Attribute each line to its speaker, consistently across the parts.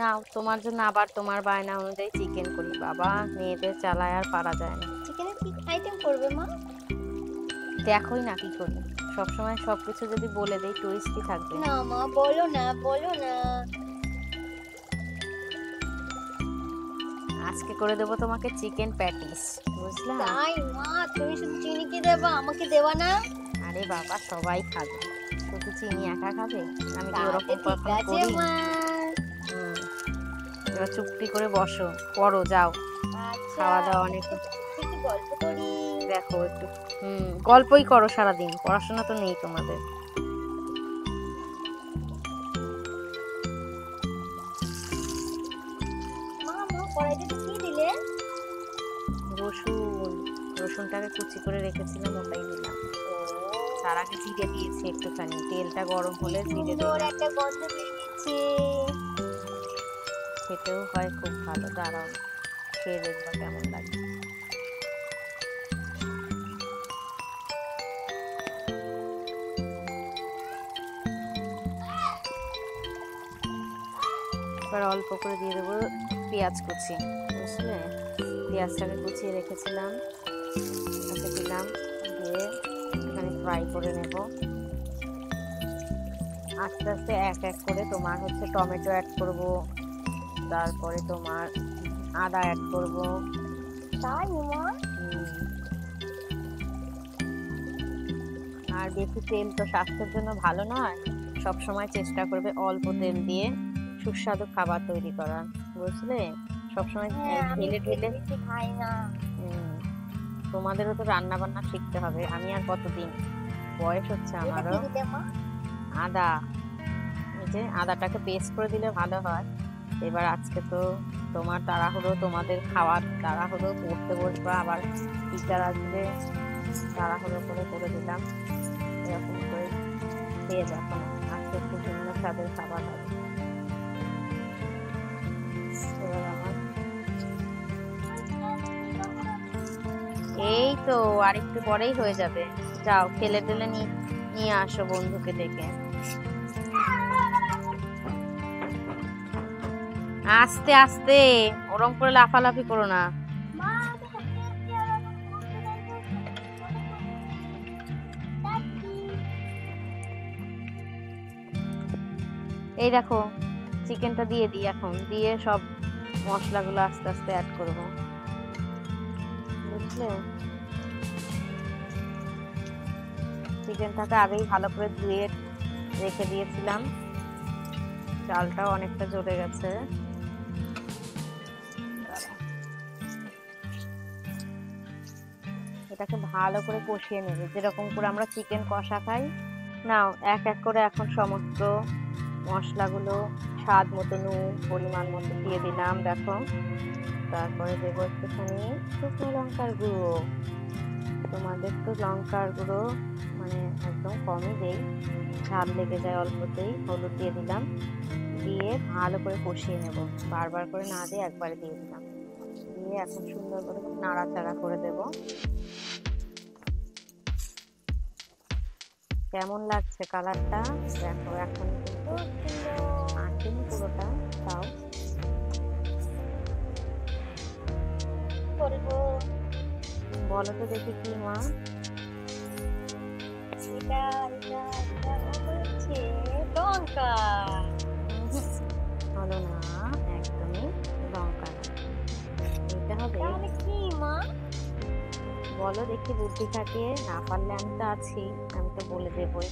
Speaker 1: না, তোমার জন্য আবার তোমার বায়না অনুযায়ী চিকেন করি। বাবা, মেয়েদের চালায় আর পারা যায় না।
Speaker 2: চিকেনের কি আইটেম করবে মা?
Speaker 1: দেখোই না কি করি। সবসময় সবকিছু যদি বলে দেই টুইস্টই থাকবে।
Speaker 2: না মা, বলো না, বলো না।
Speaker 1: আজকে করে দেবো তোমাকে চিকেন প্যাটিস, বুঝলা?
Speaker 2: তাই মা, তুমি শুধু চিনি কি দেবা, আমাকে দেবা না?
Speaker 1: আরে বাবা, সবাই খাবে, শুধু চিনি একা খাবে? আমি কি
Speaker 2: তাতে
Speaker 1: ওরকম
Speaker 2: ঠিক
Speaker 1: কখনো
Speaker 2: আছে
Speaker 1: করি?
Speaker 2: মা।
Speaker 1: হুম। এবার চুপটি করে বসো, পড়ো যাও।
Speaker 2: আচ্ছা,
Speaker 1: খাওয়া দাওয়া
Speaker 2: আমি
Speaker 1: অনেক।
Speaker 2: তো একটু গল্প করি।
Speaker 1: দেখো একটু। গল্পই করো সারাদিন, পড়াশোনা তো নেই তোমাদের।
Speaker 2: মা মা, কড়াইতে কি দিলে?
Speaker 1: রসুন। রসুনটাকে কুচি করে রেখেছিলাম, ওটাই দিলাম।
Speaker 2: ও,
Speaker 1: তার আগে জিরে দিয়েছি একটুখানি, তেলটা গরম
Speaker 2: কি
Speaker 1: হলে জিরে
Speaker 2: সুন্দর
Speaker 1: দিলাম।
Speaker 2: একটা গন্ধ বেরিয়েছে।
Speaker 1: খেতেও হয় খুব ভালো, দাঁড়াও খেয়ে দেখবা কেমন লাগে। এবার অল্প করে দিয়ে দেবো পেঁয়াজ কুচি, বুঝলে? পেঁয়াজটাকে কুচিয়ে রেখেছিলাম, ওটাকে দিলাম, দিয়ে একটুখানি ফ্রাই করে নেব। আস্তে আস্তে এক এক করে তোমার হচ্ছে টমেটো অ্যাড করব, তারপরে তোমার আদা অ্যাড করব।
Speaker 2: তাই মা?
Speaker 1: আর বেশি তেল তো স্বাস্থ্যের জন্য ভালো নয়। সব সময় চেষ্টা করবে অল্প তেল দিয়ে সুস্বাদু খাবার তৈরি করার, বুঝলে? সবসময়
Speaker 2: হ্যাঁ, আমি
Speaker 1: ঢেলে
Speaker 2: তেল
Speaker 1: ঢেলে।
Speaker 2: বেশি খাই না।
Speaker 1: তোমাদেরও তো রান্না বান্না শিখতে হবে, আমি আর কতদিন, বয়স হচ্ছে
Speaker 2: এটা কি
Speaker 1: আমারও।
Speaker 2: দিলে মা?
Speaker 1: আদা, এই যে আদাটাকে পেস্ট করে দিলে ভালো হয়। এবার আজকে তো তোমার তাড়াহুড়ো, তোমাদের খাওয়ার তাড়াহুড়ো, পড়তে বসবা, আবার টিচার আসবে, তাড়াহুড়ো করে করে দিলাম। এরকম করে খেয়ে দেখো না, আজকে একটু ভিন্ন স্বাদের খাবার হবে। এবার আমার এই তো আর একটু পরেই হয়ে যাবে। যাও খেলে টেলে নিয়ে আসো বন্ধুকে ডেকে। আস্তে আস্তে, ওরম করে লাফালাফি করো না।
Speaker 2: মা, আমি হাঁটতে হাঁটতে আর আমার বসতে নাই তো।
Speaker 1: এই দেখো, চিকেনটা দিয়ে দিই, এখন দিয়ে সব মশলাগুলো আস্তে আস্তে অ্যাড করব, বুঝলে? চিকেনটাকে আগেই ভালো করে ধুয়ে রেখে দিয়েছিলাম, চালটাও অনেকটা জ্বলে গেছে। এটাকে ভালো করে কষিয়ে নেবে, যেরকম করে আমরা চিকেন কষা খাই। নাও এক এক করে এখন সমস্ত মশলাগুলো, স্বাদ মতো নুন পরিমাণ মতো দিয়ে দিলাম, দেখো। তারপরে দেবো একটুখানি শুকনো লঙ্কার গুঁড়ো। তোমাদের তো লঙ্কার গুঁড়ো মানে একদম কমই দেই, ঝাল লেগে যায় অল্পতেই। হলুদ দিয়ে দিলাম, দিয়ে ভালো করে কষিয়ে নেব, বারবার করে না দিয়ে একবারে দিয়ে দিলাম। দিয়ে এখন সুন্দর করে নাড়াচাড়া করে দেব। কেমন লাগছে কালারটা? দেখো এখন কিন্তু
Speaker 2: খুব সুন্দর।
Speaker 1: আসেনি পুরোটা, তাও
Speaker 2: বলবো
Speaker 1: বলো তো দেখি কি মা?
Speaker 2: এটা এটা এটা হচ্ছে লঙ্কা।
Speaker 1: উহুম, হলো না, একদমই লঙ্কা না। এটা হবে,
Speaker 2: তাহলে কি মা?
Speaker 1: বলো দেখি বুদ্ধি খাটিয়ে, না পারলে আমি তো আছি, আমি তো বলে দেবই।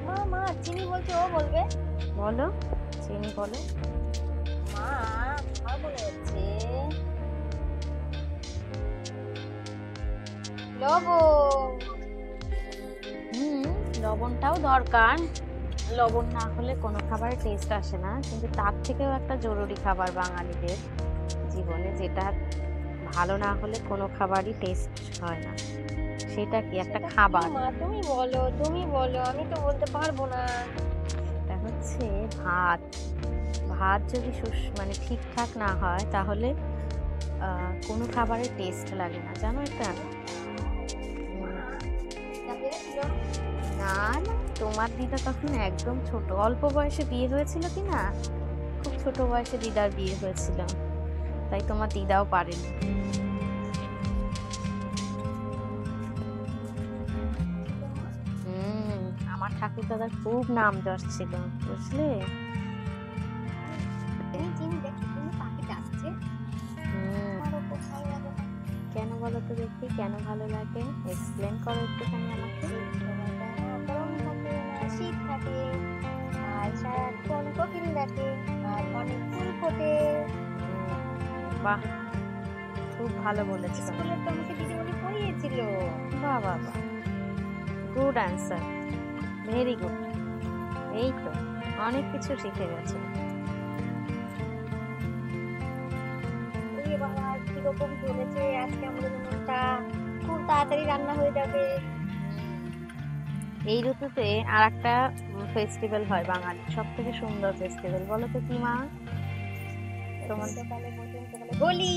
Speaker 2: মা মা, চিনি বলছে, ও বলবে।
Speaker 1: বলো, চিনি বলো।
Speaker 2: মা, আমার মনে হচ্ছে লবণ।
Speaker 1: লবণটাও দরকার। লবণ না হলে কোনো খাবারের টেস্ট আসে না, কিন্তু তার থেকেও একটা জরুরি খাবার বাঙালিদের জীবনে, যেটা ভালো না হলে কোনো খাবারই টেস্ট হয় না। সেটা কি একটা
Speaker 2: সেটা কি
Speaker 1: খাবার?
Speaker 2: মা? তুমি বলো, তুমি বলো, আমি তো বলতে পারবো না।
Speaker 1: এটা হচ্ছে ভাত। ভাত যদি মানে ঠিকঠাক না হয়, তাহলে কোনো খাবারের টেস্ট লাগে না, জানো এটা? না না, তোমার দিদা তখন একদম ছোট, অল্প বয়সে বিয়ে হয়েছিল কি না, খুব ছোট বয়সে দিদার বিয়ে হয়েছিল, তাই তোমার দিদাও পারেনি। আমার ঠাকুর দাদার খুব নাম যশ ছিল, বুঝলে।
Speaker 2: চিনি দেখি তুমি পাখি ডাকছে, আমারও খুব ভালো লাগে।
Speaker 1: কেন বলো তো দেখি, কেন ভালো লাগে? এক্সপ্লেন করো একটুখানি আমাকে।
Speaker 2: গরম থাকে না, শীত থাকে, আর সারাক্ষণ কোকিল ডাকে, আর অনেক ফুল ফোটে।
Speaker 1: বাহ, খুব ভালো বলেছো।
Speaker 2: স্কুলে তো আমাকে দিদিমণি পড়িয়েছিল।
Speaker 1: বাহ বাহ বাহ, গুড অ্যান্সার, ভেরি গুড। এই তো অনেক কিছু শিখে গেছো।
Speaker 2: বাবা কিরকম চলেছে আজকে আমাদের উনুনটা, খুব তাড়াতাড়ি রান্না হয়ে যাবে।
Speaker 1: এই ঋতুতে আর একটা ফেস্টিভ্যাল হয় বাঙালির, সব থেকে সুন্দর ফেস্টিভ্যাল, বলো তো কি মা? তোমার
Speaker 2: সকালে হোলি,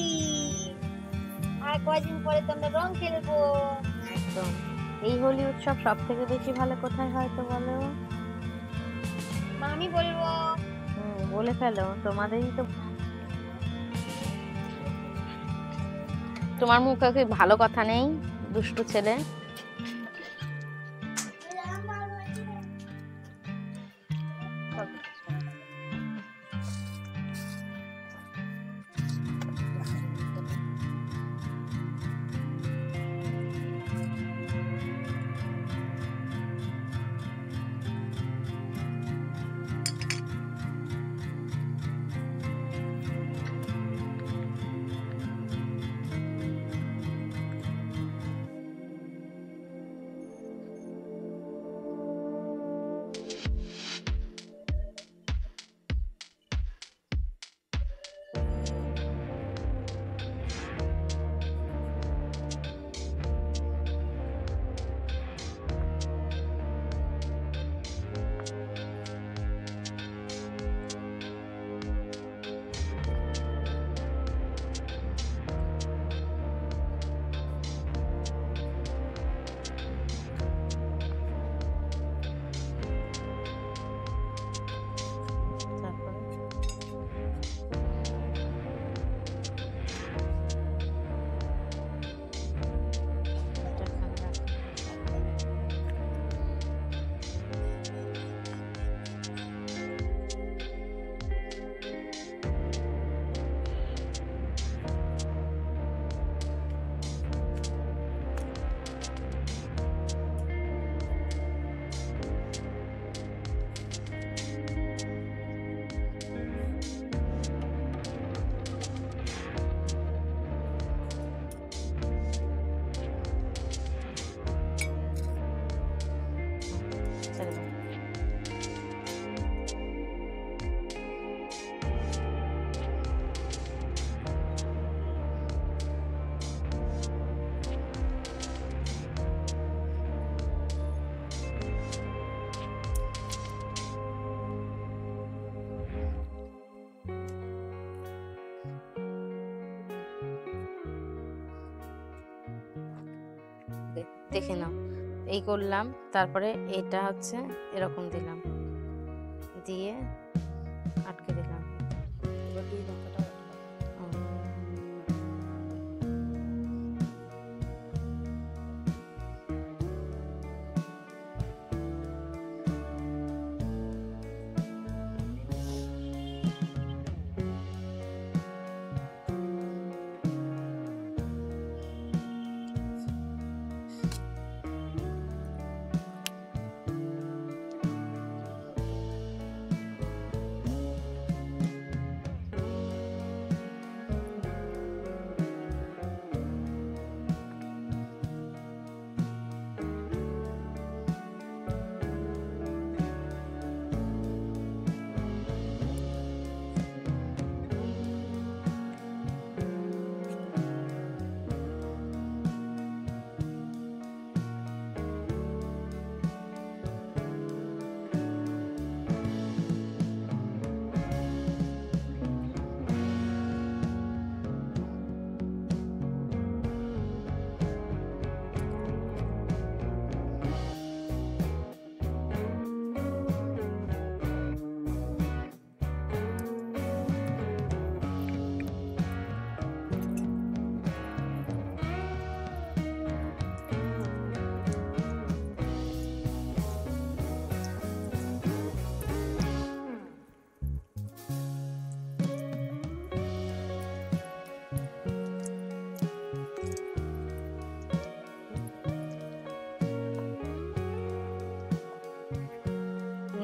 Speaker 2: আর কয়দিন পরে তো আমরা রং খেলবো।
Speaker 1: একদম। এই হোলি উৎসব সব থেকে বেশি ভালো কোথায় হয় তো বলো?
Speaker 2: মা আমি বলবো।
Speaker 1: বলে ফেলো, তোমাদেরই তো। তোমার মুখে কি ভালো কথা নেই, দুষ্টু ছেলে? দেখে নাও, এই করলাম, তারপরে এটা হচ্ছে এরকম দিলাম, দিয়ে আটকে দিলাম।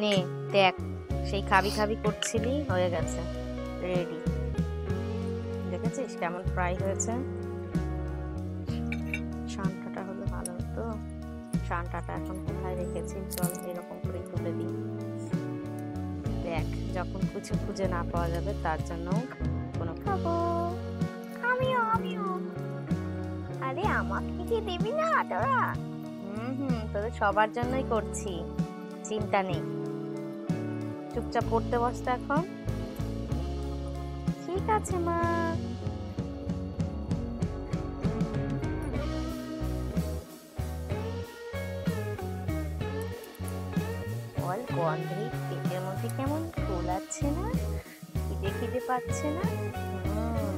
Speaker 1: নে দেখ, সেই খাবি খাবি করছিলি, হয়ে গেছে, রেডি। দেখেছিস কেমন ফ্রাই হয়েছে? সান্টাটা হলে ভালো হতো। সান্টাটা এখন কোথায় রেখেছি, চল এরকম করে তুলে দিই। দেখ, যখন কিছু খুঁজে না পাওয়া যাবে তার জন্য কোনো
Speaker 2: খাবো। আমিও। আরে আমাকে কি দিবি না তোরা?
Speaker 1: তোদের সবার জন্যই করছি, চিন্তা নেই। চুপচাপ পড়তে বসতে এখন।
Speaker 2: ঠিক আছে মা।
Speaker 1: বল, গন্ধে পেটের মধ্যে কেমন গোলাচ্ছে না? খিদে খিদে পাচ্ছে না? হুম।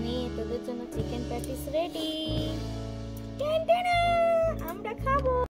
Speaker 1: নে, তোদের জন্য চিকেন প্যাটিস রেডি।